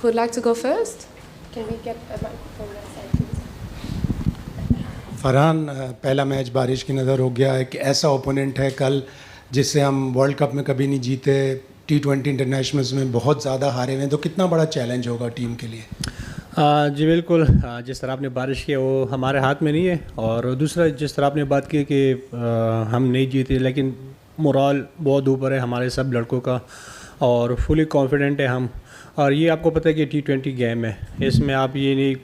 who would like to go first? Can we get a microphone that side, please? Farhan, पहला match बारिश की नज़र हो गया। एक ऐसा ओपोनेंट है कल जिससे हम वर्ल्ड कप में कभी नहीं जीते, T20 इंटरनेशनल्स में बहुत ज़्यादा हारे हुए हैं, तो कितना बड़ा चैलेंज होगा टीम के लिए? जी बिल्कुल, जिस तरह आपने बारिश की वो हमारे हाथ में नहीं है, और दूसरा जिस तरह आपने बात की कि हम नहीं जीते, लेकिन मोरल बहुत ऊपर है हमारे सब लड़कों का और फुली कॉन्फिडेंट है हम। और ये आपको पता है कि T20 गेम है, इसमें आप ये नहीं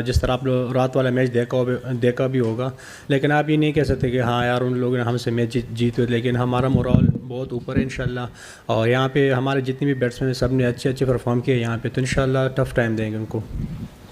जिस तरह आप लोग रात वाला मैच देखा भी होगा, लेकिन आप ये नहीं कह सकते कि हाँ यार उन लोगों ने हमसे मैच जीते, लेकिन हमारा मोरल बहुत ऊपर है इंशाल्लाह। और यहाँ पे हमारे जितने भी बैट्समैन हैं सब ने अच्छे परफॉर्म किए यहाँ पे, तो इंशाल्लाह टफ़ टाइम देंगे उनको।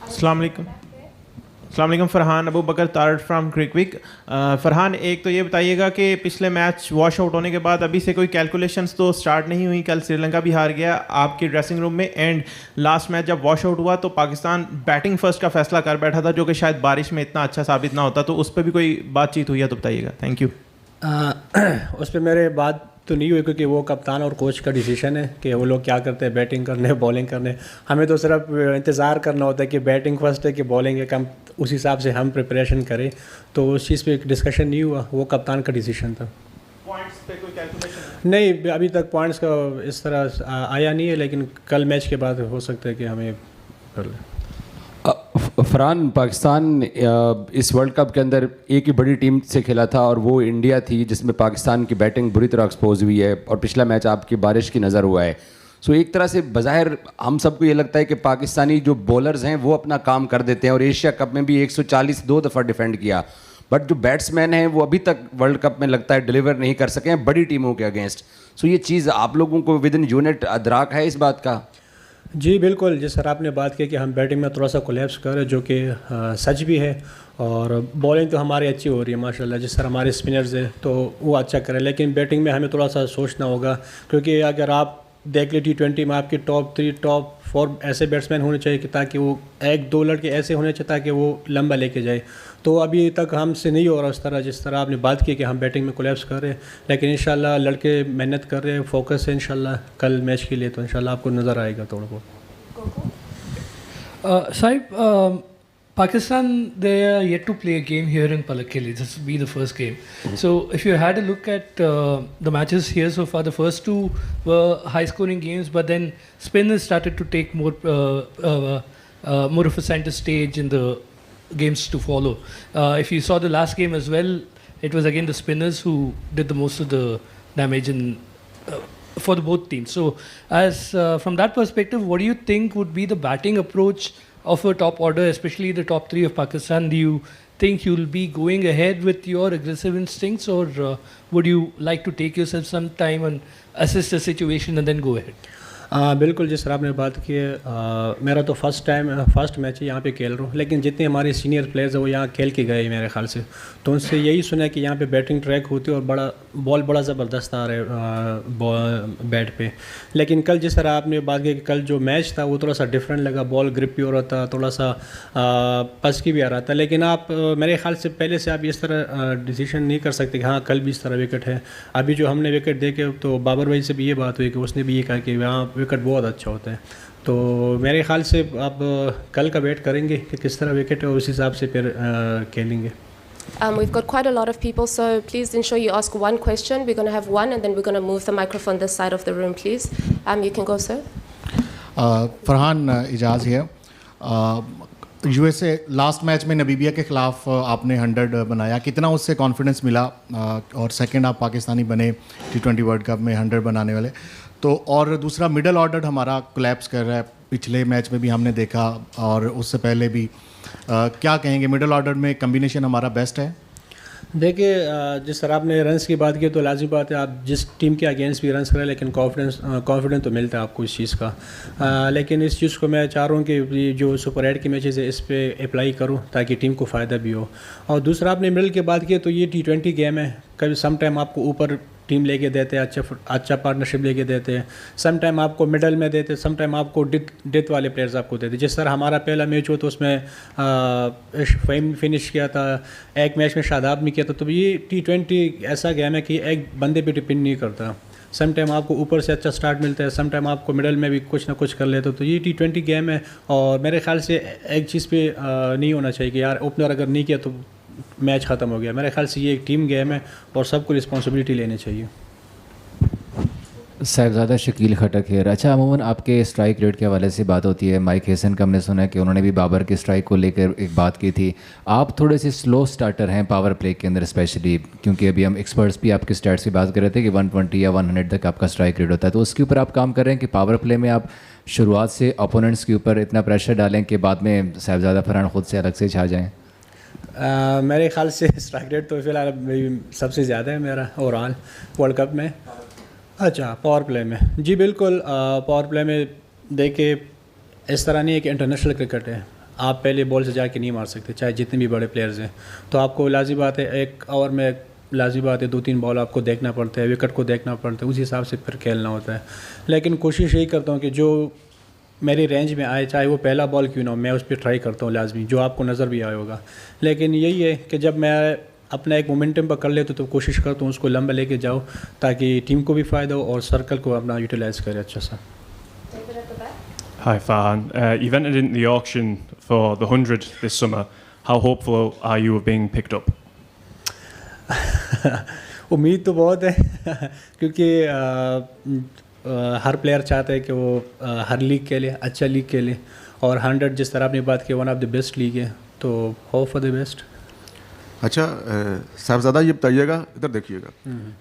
अस्सलाम वालेकुम, फ़रहान अबू बकर तारड़ फ्राम क्रिकविक। फ़रहान, एक तो ये बताइएगा कि पिछले मैच वॉश आउट होने के बाद अभी से कोई कैलकुलेशंस तो स्टार्ट नहीं हुई, कल श्रीलंका भी हार गया आपके ड्रेसिंग रूम में, एंड लास्ट मैच जब वॉश आउट हुआ तो पाकिस्तान बैटिंग फर्स्ट का फैसला कर बैठा था, जो कि शायद बारिश में इतना अच्छा साबित ना होता, तो उस पर भी कोई बातचीत हुई है तो बताइएगा। Thank you. उस पर मेरे बात तो नहीं हुई, क्योंकि वो कप्तान और कोच का डिसीजन है कि वो लोग क्या करते हैं, बैटिंग करने बॉलिंग करने। हमें तो सिर्फ इंतज़ार करना होता है कि बैटिंग फर्स्ट है कि बॉलिंग है, कम उस हिसाब से हम प्रिपरेशन करें। तो उस चीज़ पे डिस्कशन नहीं हुआ, वो कप्तान का डिसीजन था। पॉइंट्स पे कोई कैलकुलेशन नहीं, अभी तक पॉइंट्स का इस तरह आया नहीं है, लेकिन कल मैच के बाद हो सकता है कि हमें कर लें। फरहान, पाकिस्तान इस वर्ल्ड कप के अंदर एक ही बड़ी टीम से खेला था और वो इंडिया थी, जिसमें पाकिस्तान की बैटिंग बुरी तरह एक्सपोज हुई है, और पिछला मैच आपकी बारिश की नज़र हुआ है। सो एक तरह से बज़ाहिर हम सबको ये लगता है कि पाकिस्तानी जो बॉलर्स हैं वो अपना काम कर देते हैं, और एशिया कप में भी 140 2 दफ़ा डिफेंड किया, बट जो बैट्समैन हैं वो अभी तक वर्ल्ड कप में लगता है डिलीवर नहीं कर सके हैं बड़ी टीमों के अगेंस्ट। सो ये चीज़ आप लोगों को विद इन यूनिट अदराक है इस बात का? जी बिल्कुल, जिस तरह आपने बात की कि हम बैटिंग में थोड़ा सा कोलैप्स कर रहे हैं, जो कि सच भी है, और बॉलिंग तो हमारी अच्छी हो रही है माशाल्लाह। जिस तरह हमारे स्पिनर्स हैं तो वो अच्छा करें, लेकिन बैटिंग में हमें थोड़ा सा सोचना होगा, क्योंकि अगर आप देख ले T20 में आपके टॉप 3 टॉप 4 ऐसे बैट्समैन होने चाहिए कि ताकि वो 1-2 लड़के ऐसे होने चाहिए ताकि वो लंबा लेके जाए। तो अभी तक हमसे नहीं हो रहा उस तरह, जिस तरह आपने बात की कि हम बैटिंग में कोलैप्स कर रहे हैं, लेकिन इंशाल्लाह लड़के मेहनत कर रहे हैं, फोकस है इंशाल्लाह कल मैच के लिए, तो इंशाल्लाह आपको नज़र आएगा थोड़ा बहुत। Saib, Pakistan, they are yet to play a game here in Palakkili. This will be the first game. So, if you had a look at the matches here so far, the first two were high-scoring games, but then spinners started to take more of a center stage in the games to follow. If you saw the last game as well, it was again the spinners who did the most of the damage for the both teams. So, as from that perspective, what do you think would be the batting approach of a top order, especially the top 3 of Pakistan? Do you think you'll be going ahead with your aggressive instincts, or would you like to take yourself some time and assess the situation and then go ahead? बिल्कुल, जिस तरह आपने बात की है, मेरा तो first match है यहाँ पे खेल रहा हूँ, लेकिन जितने हमारे सीनियर प्लेयर्स हैं वो यहाँ खेल के गए मेरे ख्याल से, तो उनसे यही सुना है कि यहाँ पे बैटिंग ट्रैक होती है और बॉल बड़ा ज़बरदस्त आ रहा है बैट पे। लेकिन कल जिस तरह आपने बात की कि कल जो मैच था वो थोड़ा सा डिफरेंट लगा, बॉल ग्रिप भी हो रहा था, थोड़ा सा पस की भी आ रहा था, लेकिन आप मेरे ख्याल से पहले से आप इस तरह डिसीजन नहीं कर सकते कि हाँ कल भी इस तरह विकेट है। अभी जो हमने विकेट देखे तो बाबर भाई से भी ये बात हुई कि उसने भी ये कहा कि वहाँ विकेट बहुत अच्छा होता है, तो मेरे ख्याल से आप कल का वेट करेंगे कि किस तरह विकेट है, उस हिसाब से फिर खेलेंगे। We've got quite a lot of people, so please ensure you ask one question. We're going to have one, and then we're going to move the microphone this side of the room, please. You can go, sir. Farhan, Ejaz है। USA last match में नबीबिया के ख़िलाफ़ आपने 100 बनाया, कितना उससे confidence मिला, और सेकंड आप पाकिस्तानी बने T20 वर्ल्ड कप में 100 बनाने वाले, तो और दूसरा मिडल ऑर्डर हमारा कोलैप्स कर रहा है, पिछले मैच में भी हमने देखा और उससे पहले भी, क्या कहेंगे मिडल ऑर्डर में कम्बिनेशन हमारा बेस्ट है? देखिए, जिस तरह आपने रन्स की बात की तो लाजमी बात है आप जिस टीम के अगेंस्ट भी रन्स करें, लेकिन कॉन्फिडेंस तो मिलता है आपको इस चीज़ का। लेकिन इस चीज़ को मैं चाह रहा हूँ कि जो सुपर 8 की मैचेस है इस पर अप्लाई करूँ ताकि टीम को फ़ायदा भी हो। और दूसरा आपने मिडल की बात की तो ये T20 गेम है, कभी सम टाइम आपको ऊपर टीम लेके देते हैं, अच्छा पार्टनरशिप लेके देते हैं, सम टाइम आपको मिडल में देते हैं, सम टाइम आपको डेथ वाले प्लेयर्स आपको देते हैं। जिस तरह हमारा पहला मैच हो तो उसमें फिनिश किया था, एक मैच में शादाब ने किया था, तो ये T20 ऐसा गेम है कि एक बंदे पे डिपेंड नहीं करता, सम टाइम आपको ऊपर से अच्छा स्टार्ट मिलता है, सम टाइम आपको मिडल में भी कुछ ना कुछ कर लेते हो। तो ये T20 गेम है और मेरे ख्याल से एक चीज़ पे नहीं होना चाहिए कि यार ओपनर अगर नहीं किया तो मैच ख़त्म हो गया। मेरे ख्याल से ये एक टीम गेम है और सबको रिस्पॉन्सिबिलिटी लेनी चाहिए। साहिबजादा शकील खटक है। अच्छा, अमूमन आपके स्ट्राइक रेट के हवाले से बात होती है। माइक हेसन का हमने सुना है कि उन्होंने भी बाबर की स्ट्राइक को लेकर एक बात की थी। आप थोड़े से स्लो स्टार्टर हैं पावर प्ले के अंदर स्पेशली, क्योंकि अभी हम एक्सपर्ट्स भी आपके स्टैट्स की बात कर रहे थे कि 120 या 100 तक आपका स्ट्राइक रेट होता है। तो उसके ऊपर आप काम कर रहे हैं कि पावर प्ले में आप शुरुआत से ओपोनेंट्स के ऊपर इतना प्रेशर डालें कि बाद में साहिबजादा फरहान ख़ुद से अलग से छा जाएँ? मेरे ख्याल से स्ट्राइक रेट तो फ़िलहाल सबसे ज़्यादा है मेरा ओवरऑल वर्ल्ड कप में। अच्छा, पावर प्ले में जी बिल्कुल। पावर प्ले में देखिए इस तरह नहीं है कि इंटरनेशनल क्रिकेट है, आप पहले बॉल से जाके नहीं मार सकते चाहे जितने भी बड़े प्लेयर्स हैं। तो आपको लाज़ी बात है एक ओवर में लाज़ी बात है 2-3 बॉल आपको देखना पड़ता है, विकेट को देखना पड़ता है, उसी हिसाब से फिर खेलना होता है। लेकिन कोशिश यही करता हूँ कि जो मेरी रेंज में आए, चाहे वो पहला बॉल क्यों ना हो, मैं उस पर ट्राई करता हूँ लाजमी, जो आपको नज़र भी आया होगा। लेकिन यही है कि जब मैं अपना एक मोमेंटम पर कर लेता तो कोशिश करता हूँ उसको लंबा लेके जाओ ताकि टीम को भी फ़ायदा हो और सर्कल को अपना यूटिलाइज़ करे अच्छा सा। Hi Farhan, you've entered into the auction for the 100 this summer. How hopeful are you of being picked up? उम्मीद तो बहुत है क्योंकि हर प्लेयर चाहता है कि वो हर लीग के लिए अच्छा लीग के लिए, और 100 जिस तरह आपने बात की one of the best league है, तो होप फॉर द बेस्ट। अच्छा साहिबजादा ये बताइएगा, इधर देखिएगा,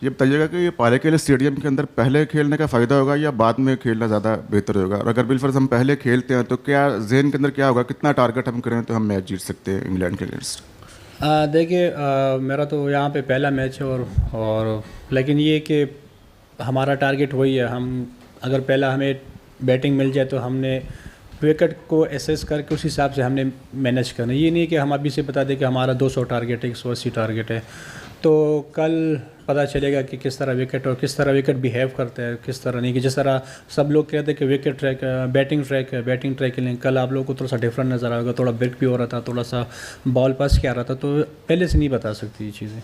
ये बताइएगा कि ये पाले के लिए स्टेडियम के अंदर पहले खेलने का फ़ायदा होगा या बाद में खेलना ज़्यादा बेहतर होगा? और अगर बिलफर्ज हम पहले खेलते हैं तो क्या जहन के अंदर क्या होगा, कितना टारगेट हम करें तो हम मैच जीत सकते हैं इंग्लैंड के अगेंस्ट? देखिए मेरा तो यहाँ पे पहला मैच है और लेकिन ये कि हमारा टारगेट वही है, हम अगर पहला हमें बैटिंग मिल जाए तो हमने विकेट को एसेस करके उस हिसाब से हमने मैनेज करना। ये नहीं कि हम अभी से बता दें कि हमारा 200 टारगेट है, 180 टारगेट है, तो कल पता चलेगा कि किस तरह विकेट और किस तरह विकेट बिहेव करता है, किस तरह नहीं। कि जिस तरह सब लोग कहते हैं कि विकेट ट्रैक बैटिंग ट्रैक है, बैटिंग ट्रैक के लिए कल आप लोगों को थोड़ा सा डिफरेंट नज़र आएगा, थोड़ा ब्रेक भी हो रहा था, थोड़ा सा बॉल पास किया रहा था, तो पहले से नहीं बता सकती ये चीज़ें।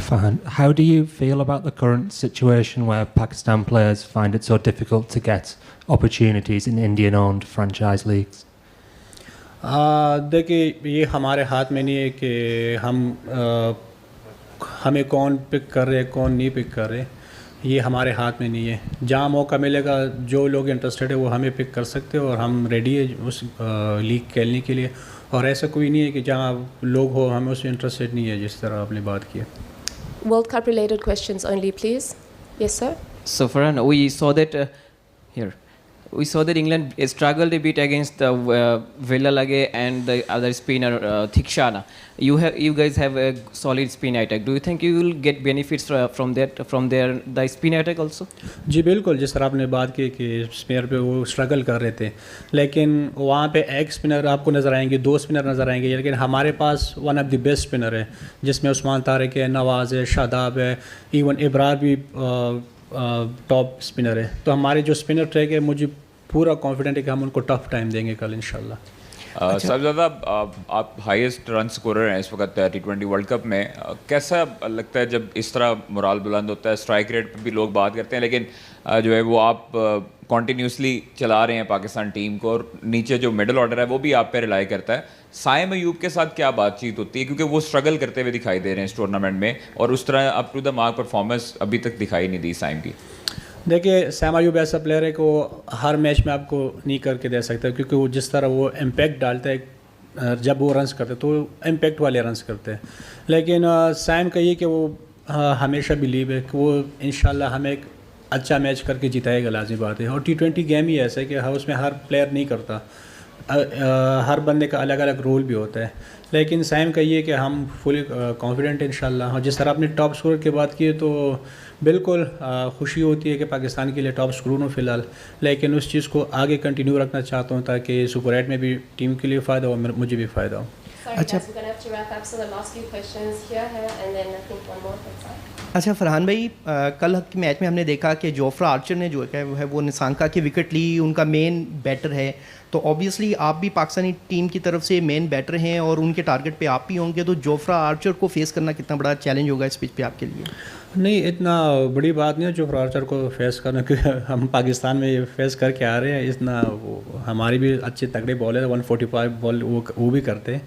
Farhan, how do you feel about the current situation where Pakistan players find it so difficult to get opportunities in Indian-owned franchise leagues? देखिए ये हमारे हाथ में नहीं है कि हमें कौन पिक कर रहे कौन नहीं पिक कर रहे, ये हमारे हाथ में नहीं है। जहाँ मौका मिलेगा जो लोग इंटरेस्टेड है वो हमें पिक कर सकते हैं और हम रेडी है उस लीग खेलने के लिए, और ऐसा कोई नहीं है कि जहाँ लोग हो हमें उसमें इंटरेस्टेड नहीं है जिस तरह आपने बात की है। World Cup related questions only, please. Yes, sir. So Farhan, we saw that we saw that England struggled a bit against the Villalage and the other spinner Thikshana. You guys have a solid spin attack. Do you think you will get benefits from the spin attack also? जी बिल्कुल, जिस तरह आपने बात की कि spinner पे वो struggle कर रहे थे, लेकिन वहाँ पे एक स्पिनर आपको नज़र आएंगे, 2 स्पिनर नज़र आएंगे, लेकिन हमारे पास one of the best spinner है जिसमें उस्मान तारिक है, नवाज़ है, शादाब है, इवन इब्रार भी टॉप स्पिनर है। तो हमारे जो स्पिनर ट्रैक है मुझे पूरा कॉन्फिडेंट है कि हम उनको टफ टाइम देंगे कल इंशाल्लाह। साहिबजादा आप हाईएस्ट रन स्कोरर हैं इस वक्त T20 वर्ल्ड कप में, कैसा लगता है जब इस तरह मोराल बुलंद होता है? स्ट्राइक रेट पे भी लोग बात करते हैं, लेकिन जो है वो आप कॉन्टीन्यूसली चला रहे हैं पाकिस्तान टीम को, और नीचे जो मिडल ऑर्डर है वो भी आप पे रिलाई करता है। साइम अयूब के साथ क्या बातचीत होती है, क्योंकि वो स्ट्रगल करते हुए दिखाई दे रहे हैं इस टूर्नामेंट में और उस तरह up to the mark performance अभी तक दिखाई नहीं दी साइम की? देखिए साइम अयूब ऐसा प्लेयर है कि वो हर मैच में आपको नहीं करके दे सकता, क्योंकि वो जिस तरह वो इम्पैक्ट डालता है जब वो रन्स करते हैं तो इम्पैक्ट वाले रन्स करते हैं। लेकिन साइम का ये कि वो हमेशा बिलीव है कि वो इंशाल्लाह हमें एक अच्छा मैच करके जिताएगा, लाज़मी बात है। और T20 गेम ही ऐसा है कि उसमें हर प्लेयर नहीं करता, हर बंदे का अलग अलग रोल भी होता है। लेकिन साइम का ये कि हम फुली कॉन्फिडेंट हैं इंशाल्लाह। और जिस तरह आपने टॉप स्कोर की बात की तो बिल्कुल खुशी होती है कि पाकिस्तान के लिए टॉप स्कोर हूँ फ़िलहाल, लेकिन उस चीज़ को आगे कंटिन्यू रखना चाहता हूँ ताकि सुपर 8 में भी टीम के लिए फ़ायदा हो, मुझे भी फ़ायदा हो। Sorry, guys, we're going to have to wrap up. So the last few questions here, and then I think one more. अच्छा फरहान भाई, कल के मैच में हमने देखा कि जोफ्रा आर्चर ने जो है वो निसांका की विकेट ली, उनका मेन बैटर है, तो ऑब्वियसली आप भी पाकिस्तानी टीम की तरफ से मेन बैटर हैं और उनके टारगेट पे आप भी होंगे, तो जोफ्रा आर्चर को फेस करना कितना बड़ा चैलेंज होगा इस पिच पे आपके लिए? नहीं, इतना बड़ी बात नहीं है जोफ्रा आर्चर को फेस करना, क्योंकि हम पाकिस्तान में ये फेस करके आ रहे हैं। इतना वो हमारी भी अच्छे तगड़े बॉल है, 145 बॉल वो भी करते हैं,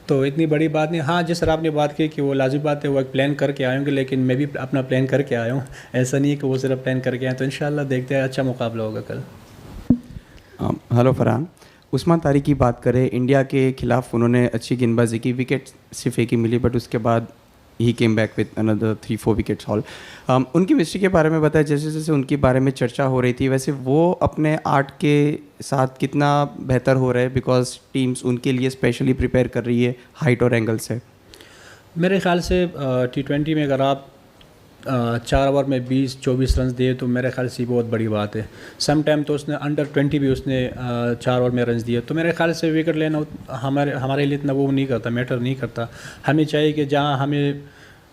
तो इतनी बड़ी बात नहीं। हाँ, जिस तरह आपने बात की कि वो लाजिम बात है, वो एक प्लान करके आए होंगे, लेकिन मैं भी अपना प्लान करके आया हूँ, ऐसा नहीं है कि वो सिर्फ प्लान करके आए। तो इंशाल्लाह देखते हैं, अच्छा मुकाबला होगा कल। हेलो फरहान, उस्मान तारिक की बात करें, इंडिया के खिलाफ उन्होंने अच्छी गेंदबाजी की, विकेट सिर्फ एक ही मिली, बट उसके बाद ही came back with another 3-4 wickets haul. उनकी मिस्ट्री के बारे में बताया, जैसे जैसे उनके बारे में चर्चा हो रही थी, वैसे वो अपने आर्ट के साथ कितना बेहतर हो रहे हैं, बिकॉज टीम्स उनके लिए स्पेशली प्रिपेयर कर रही है हाइट और एंगल से। मेरे ख्याल से T20 में अगर आप 4 ओवर में 20-24 रन दिए तो मेरे ख्याल से बहुत बड़ी बात है। सम टाइम तो उसने अंडर 20 भी उसने 4 ओवर में रन दिए, तो मेरे ख्याल से विकेट लेना हमारे लिए इतना वो नहीं करता, मैटर नहीं करता। हमें चाहिए कि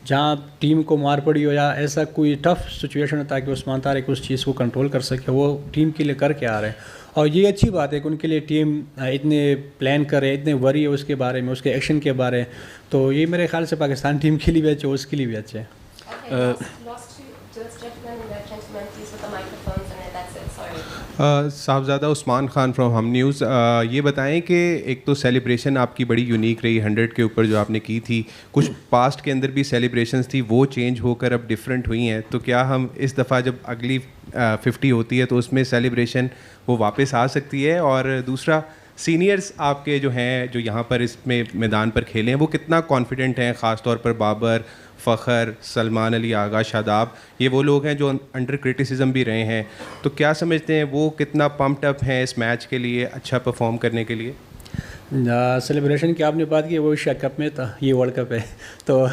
जहाँ टीम को मार पड़ी हो या ऐसा कोई टफ सिचुएशन हो, ताकि उस्मान तारिक उस चीज़ को कंट्रोल कर सके, वो टीम के लिए करके आ रहे हैं। और ये अच्छी बात है कि उनके लिए टीम इतने प्लान करे, इतने वरी है उसके बारे में, उसके एक्शन के बारे में, तो ये मेरे ख्याल से पाकिस्तान टीम के लिए भी अच्छे, उसके लिए भी अच्छे हैं। साहबजादा उस्मान खान फ्रॉम हम न्यूज़, ये बताएं कि एक तो सेलिब्रेशन आपकी बड़ी यूनिक रही 100 के ऊपर जो आपने की थी, कुछ पास्ट के अंदर भी सेलिब्रेशंस थी, वो चेंज होकर अब डिफरेंट हुई हैं, तो क्या हम इस दफ़ा जब अगली 50 होती है तो उसमें सेलिब्रेशन वो वापस आ सकती है? और दूसरा, सीनियर्स आपके जो हैं, जो यहाँ पर इसमें मैदान पर खेले हैं, वो कितना कॉन्फिडेंट हैं? ख़ास तौर पर बाबर, फ़खर, सलमान अली आगा, शादाब, ये वो लोग हैं जो अंडर क्रिटिसिज्म भी रहे हैं, तो क्या समझते हैं वो कितना पम्प्ड अप हैं इस मैच के लिए, अच्छा परफॉर्म करने के लिए? सेलिब्रेशन की आपने बात की, वो एशिया कप में था, ये वर्ल्ड कप है, तो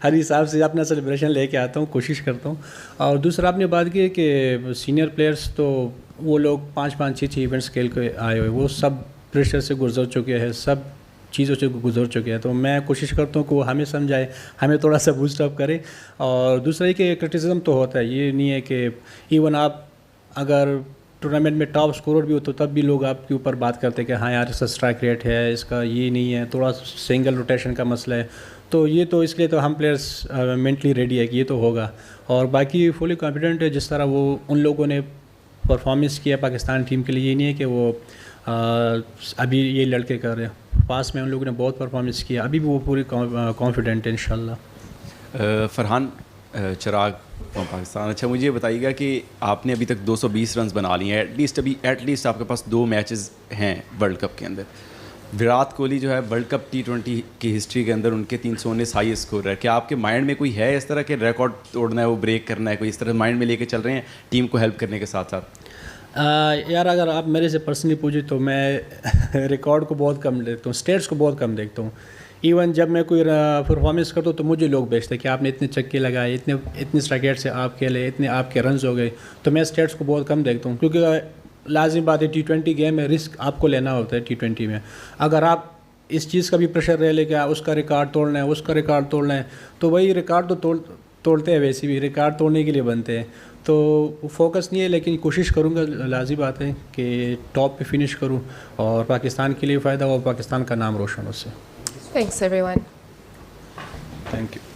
हर हिसाब से अपना सेलिब्रेशन लेके आता हूँ, कोशिश करता हूँ। और दूसरा आपने बात की कि सीनियर प्लेयर्स, तो वो लोग 5-5, 6-6 इवेंट्स खेल के आए हुए, वो सब प्रेशर से गुजर चुके हैं, सब चीज़ों से गुजर चुके हैं, तो मैं कोशिश करता हूँ कि वो हमें समझाए, हमें थोड़ा सा बूस्ट अप करे। और दूसरा ये कि क्रिटिसिज्म तो होता है, ये नहीं है कि इवन आप अगर टूर्नामेंट में टॉप स्कोरर भी हो तो तब भी लोग आपके ऊपर बात करते हैं कि हाँ यार इसका स्ट्राइक रेट है, इसका ये नहीं है, थोड़ा सिंगल रोटेशन का मसला है, तो ये तो इसके लिए तो हम प्लेयर्स मेंटली रेडी है कि ये तो होगा। और बाकी फुली कॉन्फिडेंट है, जिस तरह वो उन लोगों ने परफॉर्मेंस किया पाकिस्तान टीम के लिए, ये नहीं है कि वो अभी ये लड़के कर रहे हैं, पास में उन लोगों ने बहुत परफॉर्मेंस किया, अभी भी वो पूरी कॉन्फिडेंट है इंशाल्लाह। फरहान चिराग फ्रॉम पाकिस्तान, अच्छा मुझे ये बताइएगा कि आपने अभी तक 220 रन बना लिए हैं, एटलीस्ट आपके पास 2 मैचेस हैं वर्ल्ड कप के अंदर। विराट कोहली जो है वर्ल्ड कप T20 की हिस्ट्री के अंदर उनके 319 हाई स्कोर है, क्या आपके माइंड में कोई है इस तरह के रिकॉर्ड तोड़ना है, वो ब्रेक करना है, कोई इस तरह माइंड में लेके चल रहे हैं टीम को हेल्प करने के साथ साथ? यार अगर आप मेरे से पर्सनली पूछे तो मैं रिकॉर्ड को बहुत कम देखता हूँ, स्टेट्स को बहुत कम देखता हूँ। इवन जब मैं कोई परफॉर्मेंस करता हूँ तो मुझे लोग बेचते हैं कि आपने इतने छक्के लगाए, इतने स्ट्राइक रेट से आप खेले, इतने आपके रन्स हो गए, तो मैं स्टेट्स को बहुत कम देखता हूँ, क्योंकि लाजिम बात है T20 गेम में रिस्क आपको लेना होता है। T20 में अगर आप इस चीज़ का भी प्रेशर रह ले कि उसका रिकॉर्ड तोड़ना है, उसका रिकॉर्ड तोड़ना है, तो वही रिकॉर्ड तो तोड़ते हैं, वैसे भी रिकॉर्ड तोड़ने के लिए बनते हैं, तो फोकस नहीं है, लेकिन कोशिश करूँगा, लाजिम बात है कि टॉप पे फिनिश करूँ और पाकिस्तान के लिए फ़ायदा हो, पाकिस्तान का नाम रोशन हो उससे। Thanks everyone. Thank you.